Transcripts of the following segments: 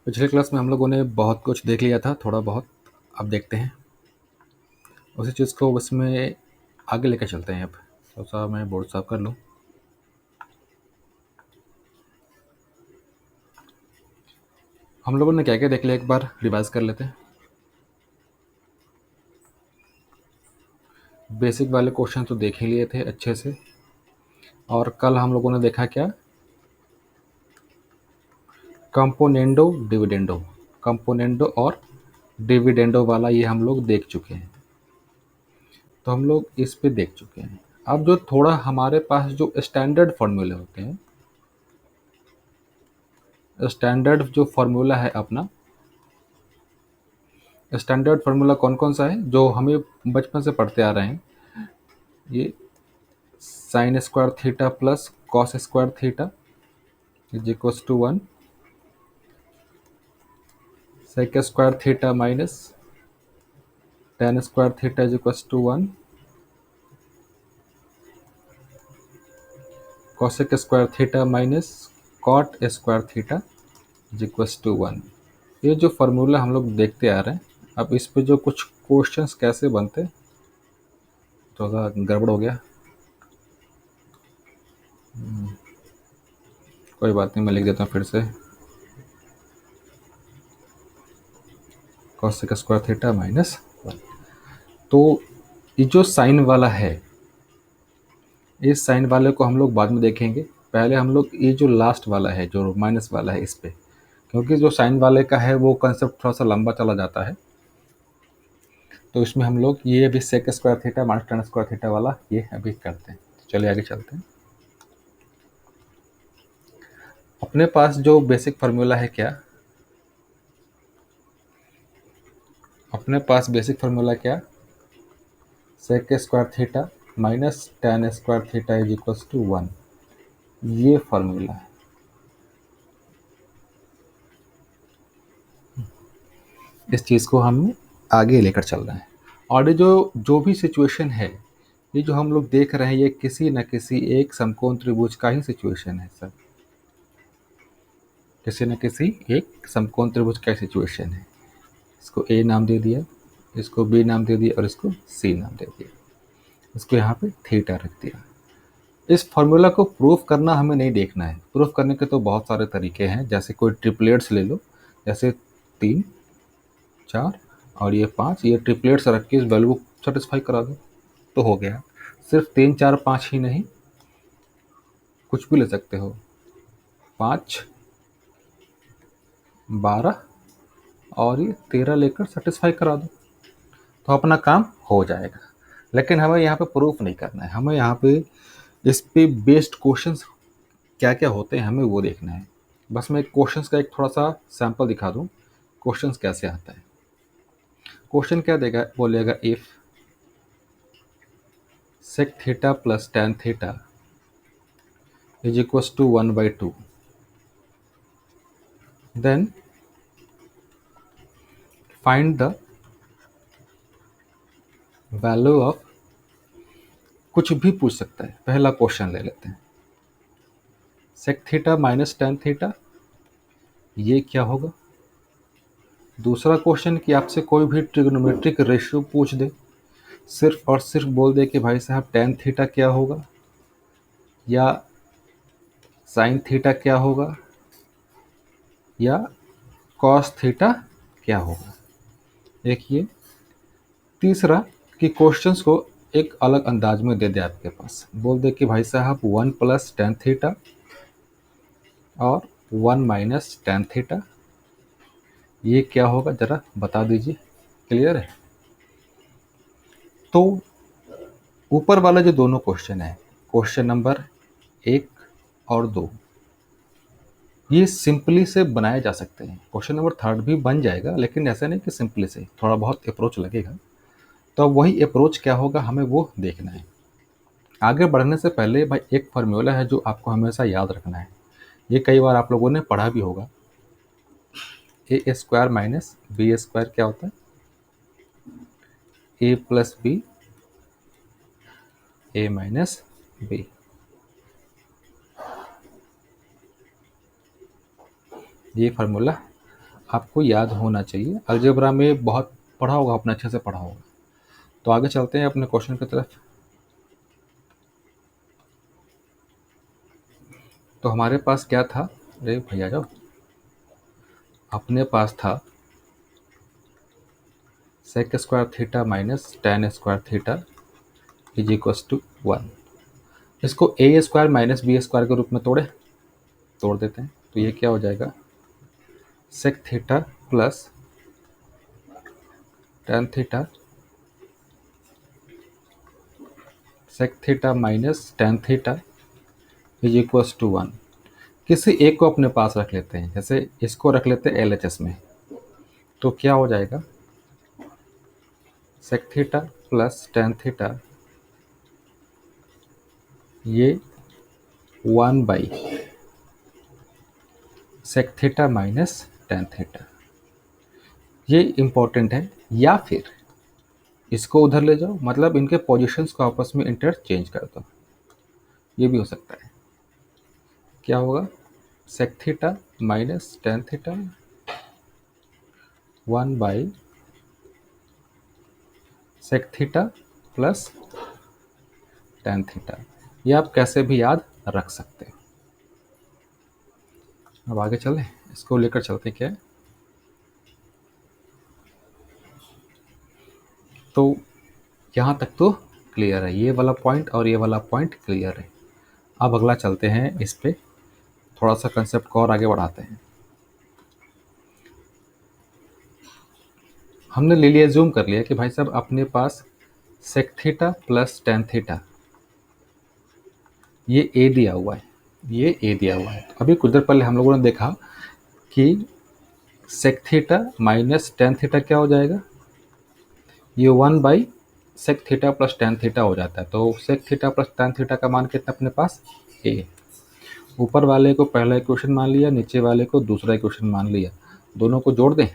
पिछले क्लास में हम लोगों ने बहुत कुछ देख लिया था, थोड़ा बहुत। अब देखते हैं उसी चीज़ को, उसमें आगे लेकर चलते हैं। अब थोड़ा सा मैं बोर्ड साफ कर लूँ। हम लोगों ने क्या क्या देख लिया, एक बार रिवाइज कर लेते हैं। बेसिक वाले क्वेश्चन तो देख ही लिए थे अच्छे से। और कल हम लोगों ने देखा क्या, कंपोनेंडो डिविडेंडो। कंपोनेंडो और डिविडेंडो वाला ये हम लोग देख चुके हैं, तो हम लोग इस पे देख चुके हैं। अब जो थोड़ा हमारे पास जो स्टैंडर्ड फार्मूले होते हैं, स्टैंडर्ड जो फार्मूला है अपना, स्टैंडर्ड फार्मूला कौन कौन सा है जो हमें बचपन से पढ़ते आ रहे हैं। ये sine square theta plus cos square theta is equals to 1, sec square theta minus tan square theta is equals to 1, cosec square theta minus cot square theta is equals to 1। ये जो फार्मूला हम लोग देखते आ रहे हैं, अब इस पे जो कुछ क्वेश्चंस कैसे बनते, थोड़ा गड़बड़ हो गया। कोई बात नहीं, मैं लिख देता हूँ फिर से, कॉसेक स्क्वायर थीटा माइनस 1। तो ये जो साइन वाला है, इस साइन वाले को हम लोग बाद में देखेंगे। पहले हम लोग ये जो लास्ट वाला है, जो माइनस वाला है, इस पे, क्योंकि जो साइन वाले का है वो कंसेप्ट थोड़ा सा लंबा चला जाता है, तो इसमें हम लोग ये अभी sec square theta minus tan square theta वाला ये अभी करते हैं। चलिए आगे चलते हैं। अपने पास जो बेसिक फार्मूला है क्या, अपने पास बेसिक फार्मूला क्या, sec square theta minus tan square theta is equals to 1, ये फार्मूला है। इस चीज़ को हम आगे लेकर चल रहे हैं। और ये जो जो भी सिचुएशन है, ये जो हम लोग देख रहे हैं, ये किसी न किसी एक समकोण त्रिभुज का ही सिचुएशन है सर। किसी न किसी एक समकोण त्रिभुज का सिचुएशन है। इसको ए नाम दे दिया, इसको बी नाम दे दिया और इसको सी नाम दे दिया, इसको यहाँ पे थीटा रख दिया। इस फॉर्मूला को प्रूफ करना हमें नहीं देखना है। प्रूफ करने के तो बहुत सारे तरीके हैं, जैसे कोई ट्रिपलेट्स ले लो, जैसे 3, 4 और ये 5, ये ट्रिपलेट्स रख के इस वैल्यू को सेटिस्फाई करा दो तो हो गया। सिर्फ 3, 4, 5 ही नहीं, कुछ भी ले सकते हो, 5, 12 और ये 13 लेकर सेटिस्फाई करा दो तो अपना काम हो जाएगा। लेकिन हमें यहाँ पे प्रूफ नहीं करना है, हमें यहाँ पे इस पे बेस्ड क्वेश्चंस क्या क्या होते हैं हमें वो देखना है। बस मैं क्वेश्चंस का एक थोड़ा सा सैंपल दिखा दूँ, क्वेश्चंस कैसे आता है। क्वेश्चन क्या देगा, बोलेगा if sec theta plus tan theta is equals to 1/2, then find the value of, कुछ भी पूछ सकता है। पहला क्वेश्चन ले लेते हैं, sec theta minus tan theta, ये क्या होगा। दूसरा क्वेश्चन कि आपसे कोई भी ट्रिग्नोमेट्रिक रेशियो पूछ दे, सिर्फ और सिर्फ बोल दे कि भाई साहब टेन थीटा क्या होगा या साइन थीटा क्या होगा या कॉस थीटा क्या होगा, एक ये। तीसरा कि क्वेश्चंस को एक अलग अंदाज में दे दे, आपके पास बोल दे कि भाई साहब 1 प्लस टेन थीटा और 1 माइनस टेन थीटा, ये क्या होगा ज़रा बता दीजिए। क्लियर है। तो ऊपर वाला जो दोनों क्वेश्चन है, क्वेश्चन नंबर 1 और 2, ये सिंपली से बनाए जा सकते हैं। क्वेश्चन नंबर 3 भी बन जाएगा, लेकिन ऐसा नहीं कि सिंपली से, थोड़ा बहुत अप्रोच लगेगा। तो अब वही अप्रोच क्या होगा हमें वो देखना है। आगे बढ़ने से पहले भाई एक फार्मूला है जो आपको हमेशा याद रखना है, ये कई बार आप लोगों ने पढ़ा भी होगा। ए स्क्वायर माइनस बी स्क्वायर क्या होता है, ए प्लस बी, ए माइनस बी। ये फार्मूला आपको याद होना चाहिए। अलजेब्रा में बहुत पढ़ा होगा, आपने अच्छे से पढ़ा होगा। तो आगे चलते हैं अपने क्वेश्चन की तरफ। तो हमारे पास क्या था, अरे भैया जाओ, अपने पास था sec square theta minus tan square theta is equals to 1। इसको A square minus B square के रूप में तोड़ देते हैं। तो ये क्या हो जाएगा, sec theta plus tan theta sec theta minus tan theta is equals to 1। किसी एक को अपने पास रख लेते हैं, जैसे इसको रख लेते हैं LHS में। तो क्या हो जाएगा, sec theta plus tan theta, ये 1 by sec theta minus tan theta. ये इंपॉर्टेंट है। या फिर इसको उधर ले जाओ, मतलब इनके पोजीशंस को आपस में इंटरचेंज कर दो, ये भी हो सकता है। क्या होगा, sec theta minus tan theta 1 by sec theta plus tan theta. ये आप कैसे भी याद रख सकते हो। अब आगे चलें, इसको लेकर चलते क्या है। तो यहाँ तक तो क्लियर है, ये वाला पॉइंट और ये वाला पॉइंट क्लियर है। अब अगला चलते हैं, इस पे थोड़ा सा कंसेप्ट को और आगे बढ़ाते हैं। हमने ले लिया, जूम कर लिया कि भाई साहब अपने पास sec theta plus tan theta, ये ए दिया हुआ है, ये ए दिया हुआ है। अभी कुछ देर पहले हम लोगों ने देखा कि sec theta minus tan theta क्या हो जाएगा, ये 1 by sec theta plus tan theta हो जाता है। तो sec theta plus tan theta का मान कितना अपने पास, ए। ऊपर वाले को पहला इक्वेशन मान लिया, नीचे वाले को दूसरा इक्वेशन मान लिया। दोनों को जोड़ दें,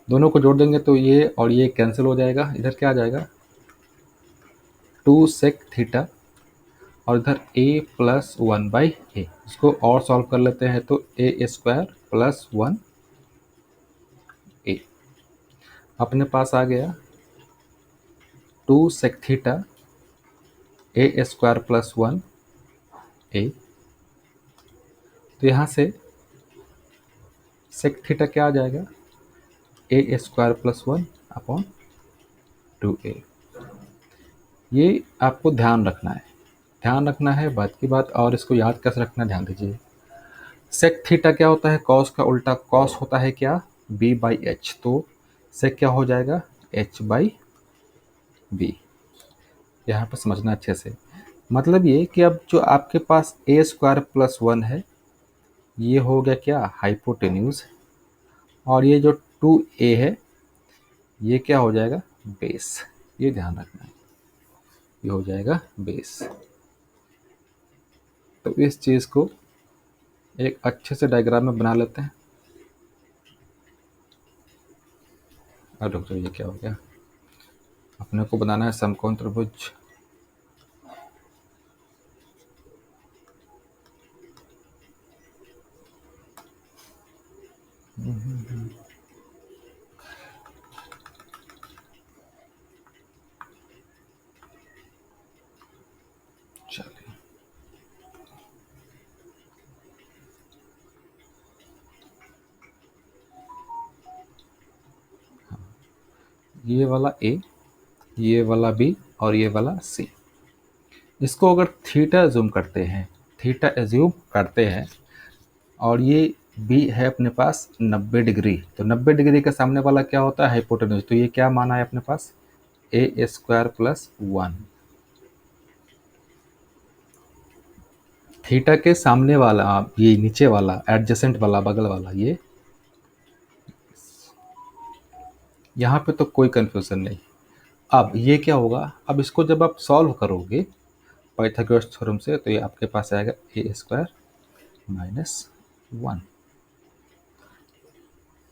दोनों को जोड़ देंगे तो ये और ये कैंसिल हो जाएगा। इधर क्या आ जाएगा, 2 सेक थीटा और इधर a प्लस 1 बाई ए। इसको और सॉल्व कर लेते हैं तो ए स्क्वायर प्लस 1 ए अपने पास आ गया। 2 सेक थीटा ए स्क्वायर प्लस 1 ए। तो यहाँ से सेक थीटा क्या आ जाएगा, ए स्क्वायर प्लस 1 अपॉन 2a। ये आपको ध्यान रखना है बात की बात। और इसको याद कैसे रखना है, ध्यान दीजिए। सेक थीटा क्या होता है, कॉस का उल्टा। कॉस होता है क्या, b बाई एच। तो सेक क्या हो जाएगा, h बाई बी। यहाँ पर समझना अच्छे से, मतलब ये कि अब जो आपके पास ए स्क्वायर प्लस 1 है, ये हो गया क्या, हाइपोटेन्यूज। और ये जो 2a है, ये क्या हो जाएगा, बेस। ये ध्यान रखना है, ये हो जाएगा बेस। तो इस चीज़ को एक अच्छे से डायग्राम में बना लेते हैं। और डॉक्टर ये क्या हो गया, अपने को बनाना है समकोण त्रिभुज। चलिए, ये वाला ए, ये वाला बी और ये वाला सी। इसको अगर थीटा एज्यूम करते हैं, और ये बी है अपने पास 90 डिग्री, तो 90 डिग्री के सामने वाला क्या होता है, हाइपोटेन्यूज। तो ये क्या माना है अपने पास, ए स्क्वायर प्लस 1। थीटा के सामने वाला, ये नीचे वाला एडजेसेंट वाला, बगल वाला, ये यहाँ पे तो कोई कंफ्यूजन नहीं। अब ये क्या होगा, अब इसको जब आप सॉल्व करोगे पाइथागोरस थ्योरम से, तो ये आपके पास आएगा ए स्क्वायर माइनस 1।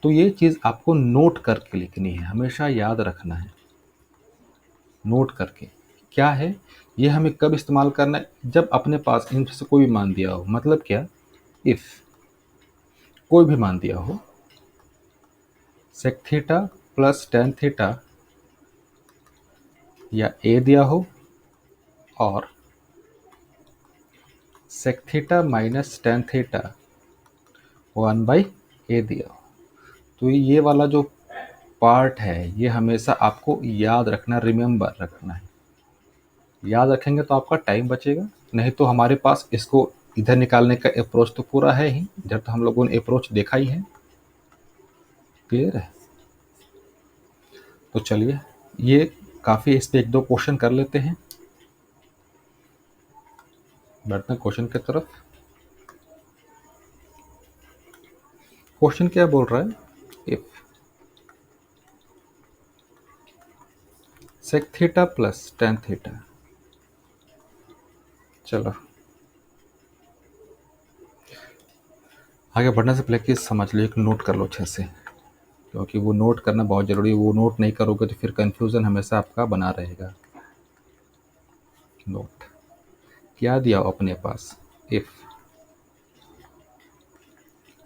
तो ये चीज़ आपको नोट करके लिखनी है, हमेशा याद रखना है नोट करके। क्या है ये, हमें कब इस्तेमाल करना है, जब अपने पास इनमें से कोई भी मान दिया हो। मतलब क्या, इफ़ कोई भी मान दिया हो, sec theta plus tan theta या ए दिया हो और sec theta minus tan theta 1/a दिया हो, तो ये वाला जो पार्ट है ये हमेशा आपको याद रखना, रिमेंबर रखना है। याद रखेंगे तो आपका टाइम बचेगा, नहीं तो हमारे पास इसको इधर निकालने का अप्रोच तो पूरा है ही, इधर तो हम लोगों ने अप्रोच देखा ही है। क्लियर है? तो चलिए ये काफ़ी, इस पे एक दो क्वेश्चन कर लेते हैं। बढ़ते हैं क्वेश्चन की तरफ। क्वेश्चन क्या बोल रहा है? If sec theta plus tan theta, चलो आगे बढ़ने से पहले कि समझ लो, एक नोट कर लो अच्छे से, क्योंकि वो नोट करना बहुत ज़रूरी है। वो नोट नहीं करोगे तो फिर कंफ्यूजन हमेशा आपका बना रहेगा। नोट क्या दिया हो अपने पास? If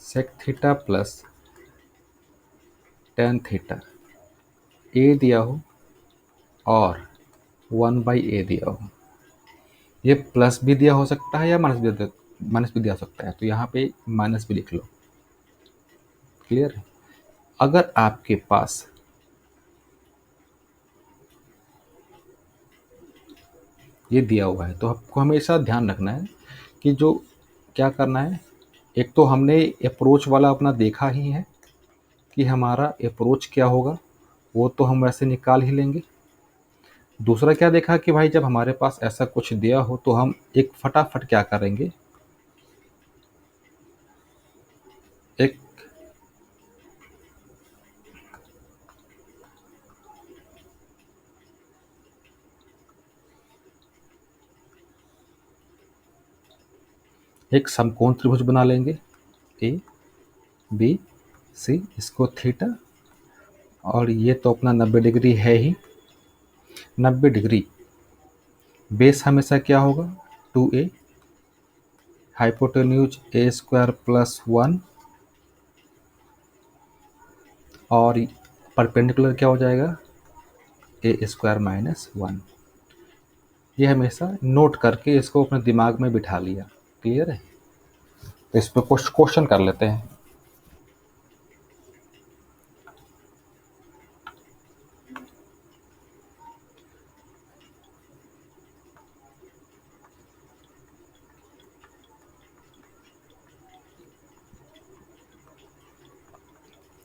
sec theta plus tan theta A दिया हो और 1/a दिया हो, ये प्लस भी दिया हो सकता है या माइनस भी दिया हो सकता है, तो यहाँ पे माइनस भी लिख लो। क्लियर है? अगर आपके पास ये दिया हुआ है तो आपको हमेशा ध्यान रखना है कि जो क्या करना है, एक तो हमने अप्रोच वाला अपना देखा ही है कि हमारा अप्रोच क्या होगा, वो तो हम वैसे निकाल ही लेंगे। दूसरा क्या देखा कि भाई जब हमारे पास ऐसा कुछ दिया हो तो हम एक फटाफट क्या करेंगे, एक एक समकोण त्रिभुज बना लेंगे, ए बी सी, इसको थीटा, और ये तो अपना 90 डिग्री है ही। 90 डिग्री बेस हमेशा क्या होगा? 2a, hypotenuse A square plus 1, और परपेंडिकुलर क्या हो जाएगा? ए स्क्वायर माइनस 1। ये हमेशा नोट करके इसको अपने दिमाग में बिठा लिया। क्लियर है? तो इस पर क्वेश्चन कर लेते हैं।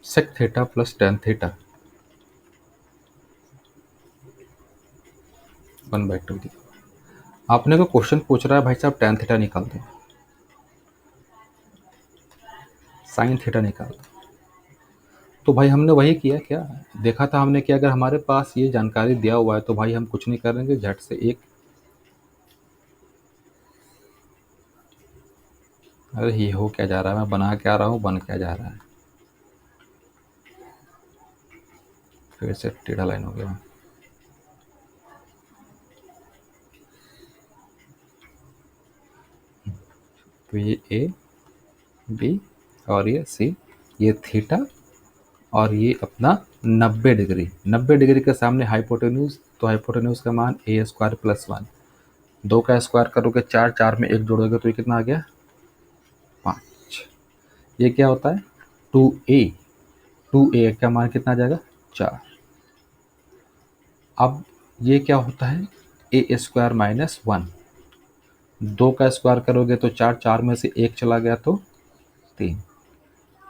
Sec theta plus tan theta 1/2 दी। आपने को क्वेश्चन पूछ रहा है भाई साहब टेन थीटा निकाल दो, साइन थीटा निकाल दो। तो भाई हमने वही किया, क्या देखा था हमने कि अगर हमारे पास ये जानकारी दिया हुआ है तो भाई हम कुछ नहीं करेंगे, झट से एक, अरे ये हो क्या जा रहा है, मैं बना क्या रहा हूँ, बन क्या जा रहा है, फिर से टेढ़ा लाइन हो गया। तो ये ए बी और ये सी, ये थीटा, और ये अपना 90 डिग्री। 90 डिग्री के सामने हाइपोटेन्यूज, तो हाइपोटेन्यूज का मान ए स्क्वायर प्लस 1। 2 का स्क्वायर करोगे 4, 4 में 1 जोड़ोगे तो ये कितना आ गया? 5। ये क्या होता है? 2a। 2a का मान कितना आ जाएगा? 4। अब ये क्या होता है? ए स्क्वायर माइनस 1। 2 का स्क्वायर करोगे तो 4, 4 में से 1 चला गया तो 3।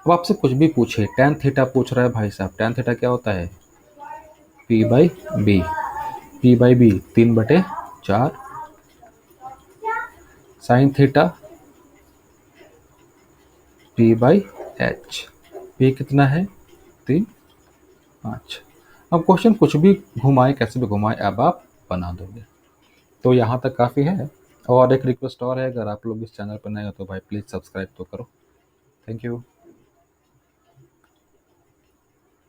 अब आपसे कुछ भी पूछे, टेन थीटा पूछ रहा है भाई साहब, टेन थीटा क्या होता है? P by B. P by B 3/4। Sine theta P by H. P कितना है? 3, 5। अब क्वेश्चन कुछ भी घुमाए, कैसे भी घुमाए, अब आप बना दोगे। तो यहाँ तक काफ़ी है। और एक रिक्वेस्ट और है, अगर आप लोग इस चैनल पर नए हो तो भाई प्लीज़ सब्सक्राइब तो करो। Thank you.